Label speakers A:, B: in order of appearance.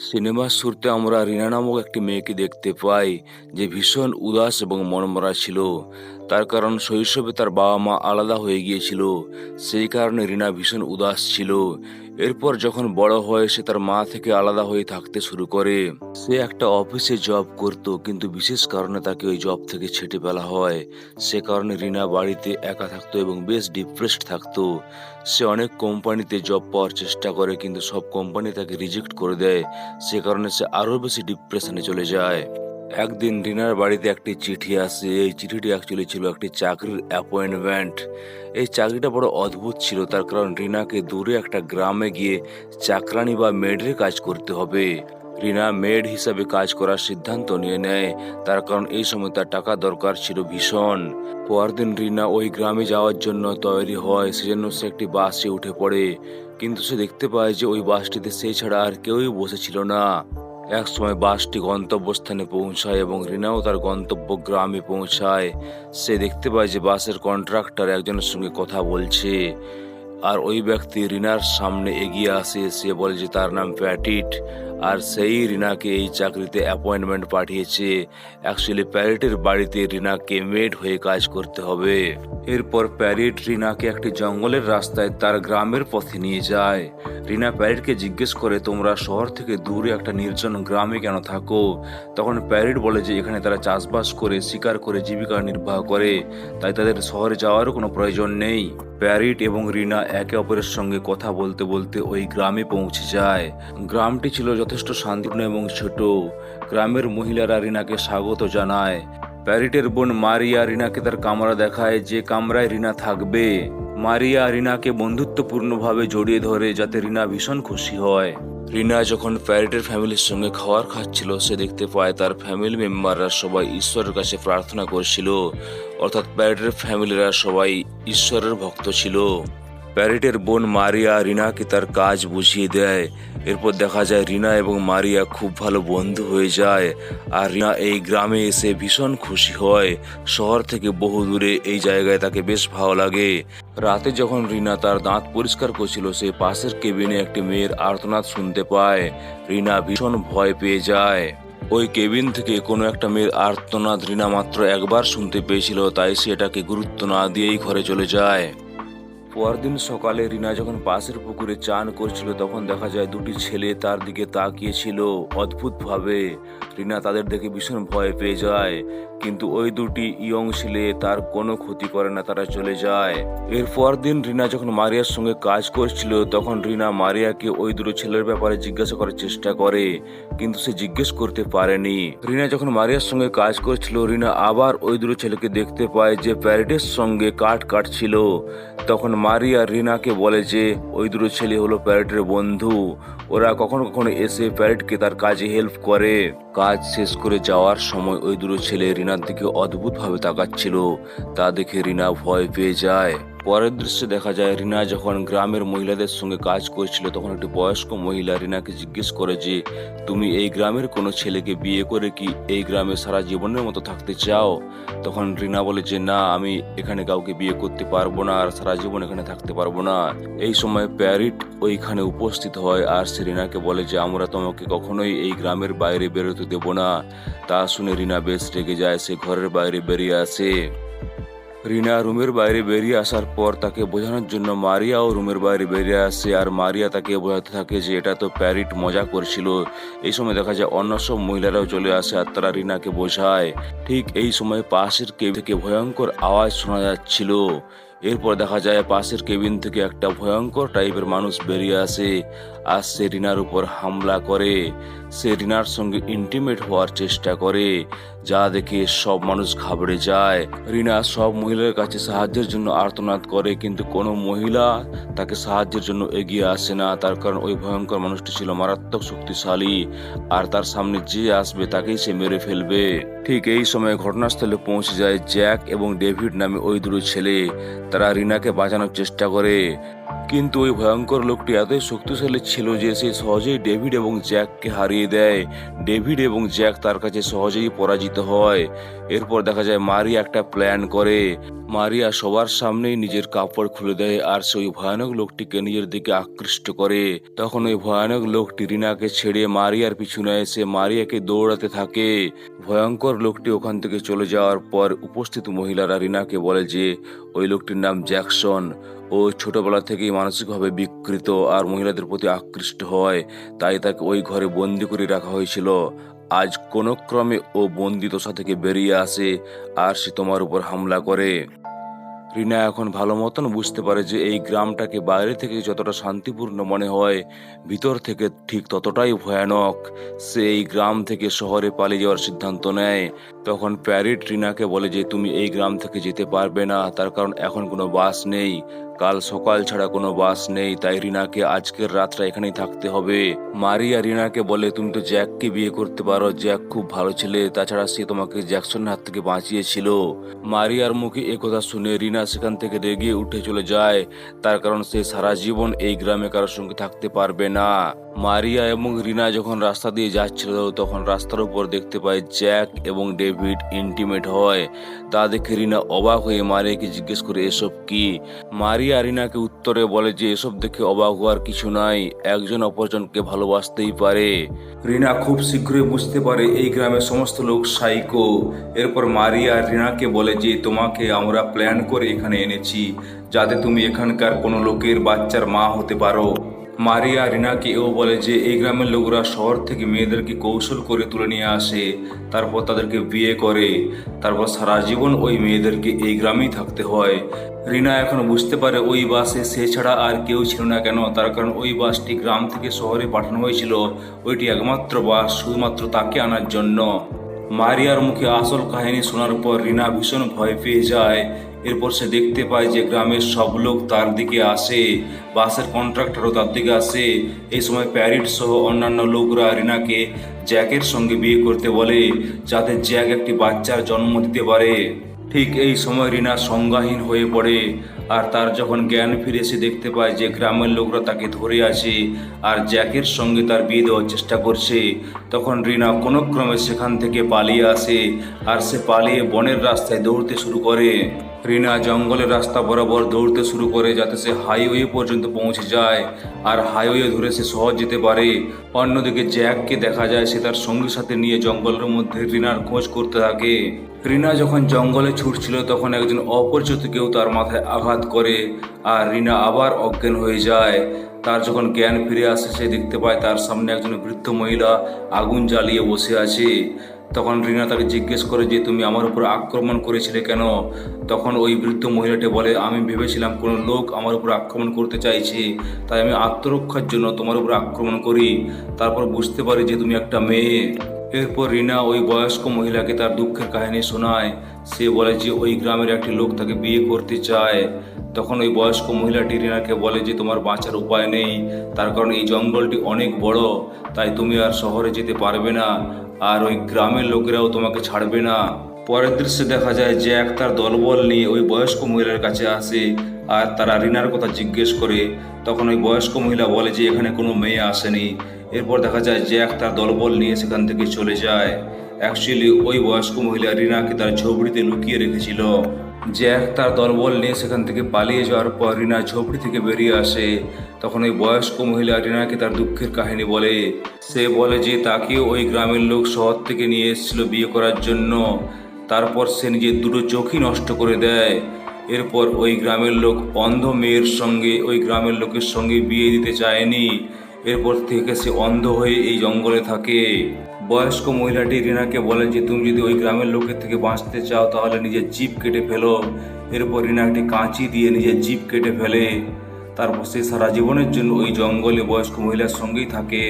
A: সিনেমার শুরুতে আমরা রিনা নামক একটি মেয়েকে দেখতে পাই যে ভীষণ উদাস এবং মনমরা ছিল। তার কারণ শৈশবে তার বাবা মা আলাদা হয়ে গিয়েছিল, সেই কারণে রিনা ভীষণ উদাস ছিল। এরপর যখন বড় হয় সে তার মা থেকে আলাদা হয়ে থাকতে শুরু করে। সে একটা অফিসে জব করত, কিন্তু বিশেষ কারণে তাকে ওই জব থেকে ছেঁটে ফেলা হয়। সে কারণে রিনা বাড়িতে একা থাকতো এবং বেশ ডিপ্রেসড থাকতো। সে অনেক কোম্পানিতে জব পাওয়ার চেষ্টা করে, কিন্তু সব কোম্পানি তাকে রিজেক্ট করে দেয়। সে কারণে সে আরো বেশি ডিপ্রেশনে চলে যায়। একদিন রিনার বাড়িতে একটি চিঠি আসে। এই চিঠিটি অ্যাকচুয়ালি ছিল একটি চাকরির অ্যাপয়েন্টমেন্ট। এই চাকরিটা বড় অদ্ভুত ছিল, তার কারণ রিনাকে দূরে একটা গ্রামে গিয়ে চাকরানি বা মেডের কাজ করতে হবে। রিনা মেড হিসাবে কাজ করার সিদ্ধান্ত নিয়ে নেয়, তার কারণ এই সময় তার টাকা দরকার ছিল ভীষণ। পরদিন রিনা ওই গ্রামে যাওয়ার জন্য তৈরি হয়, সেজন্য সে একটি বাসে উঠে পড়ে। কিন্তু সে দেখতে পায় যে ওই বাসটিতে সে ছাড়া আর কেউই বসেছিল না। এক সময় বাসটি গন্তব্যস্থানে পৌঁছায় এবং রিনাও তার গন্তব্য গ্রামে পৌঁছায়। সে দেখতে পায় যে বাসের কন্ট্রাক্টর একজনের সঙ্গে কথা বলছে, আর ওই ব্যক্তি রিনার সামনে এগিয়ে আসে। সে বলে যে তার নাম প্যাটিট, আর সেই রিনাকে এই চাকরিতে অ্যাপয়েন্টমেন্ট পাঠিয়েছে। অ্যাকচুয়ালি প্যারিটের বাড়িতে রিনাকে মেড হয়ে কাজ করতে হবে। এরপর প্যারিট রিনাকে একটি জঙ্গলের রাস্তায় তার গ্রামের পথে নিয়ে যায়। রিনা প্যারিটকে জিজ্ঞেস করে, তোমরা শহর থেকে দূরে একটা নির্জন গ্রামে কেন থাকো? তখন প্যারিট বলে যে এখানে তারা চাষবাস করে শিকার করে জীবিকা নির্বাহ করে, তাই তাদের শহরে যাওয়ারও কোনো প্রয়োজন নেই। প্যারিট এবং রিনা একে অপরের সঙ্গে কথা বলতে বলতে ওই গ্রামে পৌঁছে যায়। গ্রামটি ছিল যথেষ্ট শান্তিপূর্ণ এবং ছোট। গ্রামের মহিলারা রিনাকে স্বাগত জানায়। প্যারিটের বোন মারিয়া রিনাকে তার কামরা দেখায়, যে কামরায় রিনা থাকবে। মারিয়া রিনাকে বন্ধুত্বপূর্ণভাবে জড়িয়ে ধরে, যাতে রিনা ভীষণ খুশি হয়। রিনা যখন প্যারিটের ফ্যামিলির সঙ্গে খাবার খাচ্ছিল, সে দেখতে পায় তার ফ্যামিলি মেম্বাররা সবাই ঈশ্বরের কাছে প্রার্থনা করছিল। অর্থাৎ প্যারিটের ফ্যামিলিরা সবাই ঈশ্বরের ভক্ত ছিল। প্যারিটের বোন মারিয়া রিনাকে তার কাজ বুঝিয়ে দেয়। এরপর দেখা যায় রিনা এবং মারিয়া খুব ভালো বন্ধু হয়ে যায়, আর রিনা এই গ্রামে এসে ভীষণ খুশি হয়। শহর থেকে বহু দূরে এই জায়গায় তাকে বেশ ভালো লাগে। রাতে যখন রিনা তার দাঁত পরিষ্কার করছিল, সে পাশের কেবিনে একটি মেয়ের আর্তনাদ শুনতে পায়। রিনা ভীষণ ভয় পেয়ে যায়। ওই কেবিন থেকে কোনো একটা মেয়ের আর্তনাদ রিনা মাত্র একবার শুনতে পেয়েছিল, তাই সে এটাকে গুরুত্ব না দিয়েই ঘরে চলে যায়। পরদিন সকালে রিনা যখন পাশের পুকুরে চান করছিল, তখন দেখা যায় দুটি ছেলে তার দিকে তাকিয়েছিল অদ্ভুতভাবে। রিনা তাদের দেখে ভীষণ ভয় পেয়ে যায়, কিন্তু ওই দুটি ইয়ং ছেলে তার কোনো ক্ষতি করে না, তারা চলে যায়। এরপর দিন রিনা যখন মারিয়ার সঙ্গে কাজ করছিল, তখন রিনা মারিয়াকে ওই দুটো ছেলের ব্যাপারে জিজ্ঞাসা করার চেষ্টা করে, কিন্তু সে জিজ্ঞেস করতে পারেনি। রিনা যখন মারিয়ার সঙ্গে কাজ করছিল, রিনা আবার ওই দুটো ছেলেকে দেখতে পায় যে প্যারিটের সঙ্গে কাঠ কাটছিল। তখন মারিয়া রিনাকে বলে যে ওই দুটো ছেলে হলো প্যারেটের বন্ধু। ওরা কখনো কখনো এসে প্যারেটকে তার কাজে হেল্প করে। কাজ শেষ করে যাওয়ার সময় ওই দুটো ছেলে রিনার দিকে অদ্ভুতভাবে তাকাচ্ছিল, তা দেখে রিনা ভয় পেয়ে যায়। পরের দৃশ্যে দেখা যায় রিনা যখন গ্রামের মহিলাদের সঙ্গে কাজ করছিল, তখন একটি বয়স্ক মহিলা রিনাকে জিজ্ঞেস করে যে তুমি এই গ্রামের কোনো ছেলেকে বিয়ে করে কি এই গ্রামে সারা জীবনের মতো থাকতে চাও? তখন রিনা বলে যে না, আমি এখানে কাউকে বিয়ে করতে পারবো না, আর সারা জীবন এখানে থাকতে পারবো না। এই সময় প্যারিট ওইখানে উপস্থিত হয়, আর সে রিনাকে বলে যে আমরা তোমাকে কখনোই এই গ্রামের বাইরে বেরোতে দেব না। তা শুনে রিনা বেশ রেগে যায়, সে ঘরের বাইরে বেরিয়ে আসে। রিনা রুমের বাইরে বেরিয়ে আসার পর তাকে বোঝানোর জন্য মারিয়াও রুমের বাইরে বেরিয়ে আসে, আর মারিয়া তাকে বোঝাতে থাকে যে এটা তো প্যারিট মজা করছিল। এই সময় দেখা যায় অন্য সব মহিলারাও চলে আসে, আর তারা রিনাকে বোঝায়। ঠিক এই সময় পাশের কেবিন থেকে ভয়ঙ্কর আওয়াজ শোনা যাচ্ছিল। এরপর দেখা যায় পাশের কেবিন থেকে একটা ভয়ঙ্কর টাইপের মানুষ বেরিয়ে আসে, আর সে রিনার উপর হামলা করে। সে রিনার সঙ্গে ইন্টিমেট হওয়ার চেষ্টা করে, যা দেখে সব মানুষ ঘাবড়ে যায়। রিনা সব মহিলার কাছে সাহায্যের জন্য আর্তনাদ করে, কিন্তু কোনো মহিলা তাকে সাহায্যের জন্য এগিয়ে আসে না। তার কারণ ওই ভয়ঙ্কর মানুষটি ছিল মারাত্মক শক্তিশালী, আর তার সামনে যে আসবে তাকেই সে মেরে ফেলবে। ঠিক এই সময় ঘটনাস্থলে পৌঁছে যায় জ্যাক এবং ডেভিড নামে ওই দুটো ছেলে। তারা রিনাকে বাঁচানোর চেষ্টা করে। কিন্তু ওই ভয়ঙ্কর লোকটি এতই শক্তিশালী ছিল যে সে সহজেই ডেভিড এবং জ্যাককে হারিয়ে দেয়। ডেভিড এবং জ্যাক তার কাছে সহজেই পরাজিত হয়। এরপর দেখা যায় মারিয়া একটা প্ল্যান করে। মারিয়া সবার সামনেই নিজের কাপড় খুলে দেয় আর সে ওই ভয়ানক লোকটিকে নিজের দিকে আকৃষ্ট করে। তখন ওই ভয়ানক লোকটি রিনাকে ছেড়ে মারিয়ার পিছনে এসে মারিয়াকে দৌড়াতে থাকে। ভয়ঙ্কর লোকটি ওখান থেকে চলে যাওয়ার পর উপস্থিত মহিলারা রিনাকে বলে যে ওই লোকটির নাম জ্যাকসন। ও ছোটবেলা থেকেই মানসিকভাবে বিকৃত আর মহিলাদের প্রতি আকৃষ্ট হয়, তাই তাকে ওই ঘরে বন্দি করে রাখা হয়েছিল। আজ কোনো ক্রমে ও বন্দি দশা থেকে বেরিয়ে আসে আর সে তোমার উপর হামলা করে। রিনা এখন ভালো মতন বুঝতে পারে যে এই গ্রামটাকে বাইরে থেকে যতটা শান্তিপূর্ণ মনে হয়, ভিতর থেকে ঠিক ততটাই ভয়ানক। সে এই গ্রাম থেকে শহরে পালিয়ে যাওয়ার সিদ্ধান্ত নেয়। তখন প্যারিট রিনাকে বলে যে তুমি এই গ্রাম থেকে যেতে পারবে না, তার কারণ এখন কোনো বাস নেই। কাল সকাল ছাড়া কোনো বাস নেই, তাই রিনাকে আজকের রাতটা এখানেই থাকতে হবে। মারিয়া রিনাকে বলে তুমি তো জ্যাককে বিয়ে করতে পারো, জ্যাক খুব ভালো ছেলে, তাছাড়া সে তোমাকে জ্যাকসনের হাত থেকে বাঁচিয়েছিল। মারিয়ার মুখে একথা শুনে রিনা সেখান থেকে রেগে উঠে চলে যায়, তার কারণ সে সারা জীবন এই গ্রামে কারোর সঙ্গে থাকতে পারবে না। মারিয়া এবং রিনা যখন রাস্তা দিয়ে যাচ্ছিল তখন রাস্তার উপর দেখতে পায় জ্যাক এবং ডেভিড ইন্টিমেট হয়। তা দেখে রিনা অবাক হয়ে মারিয়াকে জিজ্ঞেস করে এসব কি। মারিয়া রিনাকে উত্তরে বলে যে এসব দেখে অবাক হওয়ার কিছু নাই, একজন অপরজনকে ভালোবাসতেই পারে। রিনা খুব শীঘ্রই বুঝতে পারে এই গ্রামের সমস্ত লোক সাইকো। এরপর মারিয়া রিনাকে বলে যে তোমাকে আমরা প্ল্যান করে এখানে এনেছি যাতে তুমি এখানকার কোনো লোকের বাচ্চার মা হতে পারো। মারিয়া রিনাকে এও বলে যে এই গ্রামের লোকরা শহর থেকে মেয়েদেরকে কৌশল করে তুলে নিয়ে আসে, তারপর তাদেরকে বিয়ে করে, তারপর সারা জীবন ওই মেয়েদেরকে এই গ্রামেই থাকতে হয়। রিনা এখন বুঝতে পারে ওই বাসে সে ছাড়া আর কেউ ছিল না কেন, তার কারণ ওই বাসটি গ্রাম থেকে শহরে পাঠানো হয়েছিল। ওইটি একমাত্র বাস শুধুমাত্র তাকে আনার জন্য। মারিয়ার মুখে আসল কাহিনী শোনার পর রিনা ভীষণ ভয় পেয়ে যায়। এরপর সে দেখতে পায় যে গ্রামের সব লোক তার দিকে আসে, বাসের কন্ট্রাক্টরও তার দিকে আসে। এই সময় প্যারিট সহ অন্যান্য লোকরা রিনাকে জ্যাকের সঙ্গে বিয়ে করতে বলে যাতে জ্যাক একটি বাচ্চার জন্ম দিতে পারে। ঠিক এই সময় রিনা সংজ্ঞাহীন হয়ে পড়ে আর তার যখন জ্ঞান ফিরে এসে দেখতে পায় যে গ্রামের লোকরা তাকে ধরে আছে আর জ্যাকের সঙ্গে তার বিয়ে দেওয়ার চেষ্টা করছে, তখন রিনা কোনো ক্রমে সেখান থেকে পালিয়ে আসে আর সে পালিয়ে বনের রাস্তায় দৌড়তে শুরু করে। রিনা জঙ্গলের রাস্তা বরাবর দৌড়তে শুরু করে যাতে সে হাইওয়ে পর্যন্ত পৌঁছে যায় আর হাইওয়ে ধরে সে সহজ যেতে পারে। অন্যদিকে জ্যাককে দেখা যায় সে তার সঙ্গীর সাথে নিয়ে জঙ্গলের মধ্যে রিনার খোঁজ করতে থাকে। রিনা যখন জঙ্গলে ছুটছিল তখন একজন অপরিচিত কেউ তার মাথায় আঘাত করে আর রিনা আবার অজ্ঞান হয়ে যায়। তার যখন জ্ঞান ফিরে আসে সে দেখতে পায় তার সামনে একজন বৃদ্ধ মহিলা আগুন জ্বালিয়ে বসে আছে। তখন রিনা তাকে জিজ্ঞেস করে যে তুমি আমার উপর আক্রমণ করেছিলে কেন। তখন ওই বৃদ্ধ মহিলাটি বলে আমি ভেবেছিলাম কোনো লোক আমার উপর আক্রমণ করতে চাইছে, তাই আমি আত্মরক্ষার জন্য তোমার উপর আক্রমণ করি। তারপর বুঝতে পারি যে তুমি একটা মেয়ে। এরপর রিনা ওই বয়স্ক মহিলাকে তার দুঃখের কাহিনী শোনায়। সে বলে যে ওই গ্রামের একটি লোক তাকে বিয়ে করতে চায়। তখন ওই বয়স্ক মহিলাটি রিনাকে বলে যে তোমার বাঁচার উপায় নেই, তার কারণ এই জঙ্গলটি অনেক বড়, তাই তুমি আর শহরে যেতে পারবে না আর ওই গ্রামের লোকেরাও তোমাকে ছাড়বে না। পরের দৃশ্যে দেখা যায় জ্যাক তার দলবল নিয়ে ওই বয়স্ক মহিলার কাছে আসে আর তারা রিনার কথা জিজ্ঞেস করে। তখন ওই বয়স্ক মহিলা বলে যে এখানে কোনো মেয়ে আসেনি। এরপর দেখা যায় জ্যাক তার দলবল নিয়ে সেখান থেকে চলে যায়। অ্যাকচুয়ালি ওই বয়স্ক মহিলা রিনাকে তার ঝোপড়িতে লুকিয়ে রেখেছিল। জ্যাক তার দলবল নিয়ে সেখান থেকে পালিয়ে যাওয়ার পর রিনা ঝোপড়ি থেকে বেরিয়ে আসে। তখন ওই বয়স্ক মহিলা রিনাকে তার দুঃখের কাহিনী বলে। সে বলে যে তাকেও ওই গ্রামের লোক শহর থেকে নিয়ে এসেছিল বিয়ে করার জন্য, তারপর সে নিজের দুটো চোখই নষ্ট করে দেয়। এরপর ওই গ্রামের লোক অন্ধ মেয়ের সঙ্গে ওই গ্রামের লোকের সঙ্গে বিয়ে দিতে চায়নি। এরপর থেকে সে অন্ধ হয়ে এই জঙ্গলে থাকে। বয়স্ক মহিলাটি রিনাকে বলে যে তুমি যদি ওই গ্রামের লোকের থেকে বাঁচতে চাও তাহলে নিজের জিভ কেটে ফেলো। এরপর রিনা একটি কাঁচি দিয়ে নিজের জিভ কেটে ফেলে। তারপর সে সারা জীবনের জন্য ওই জঙ্গলে বয়স্ক মহিলার সঙ্গেই থাকে।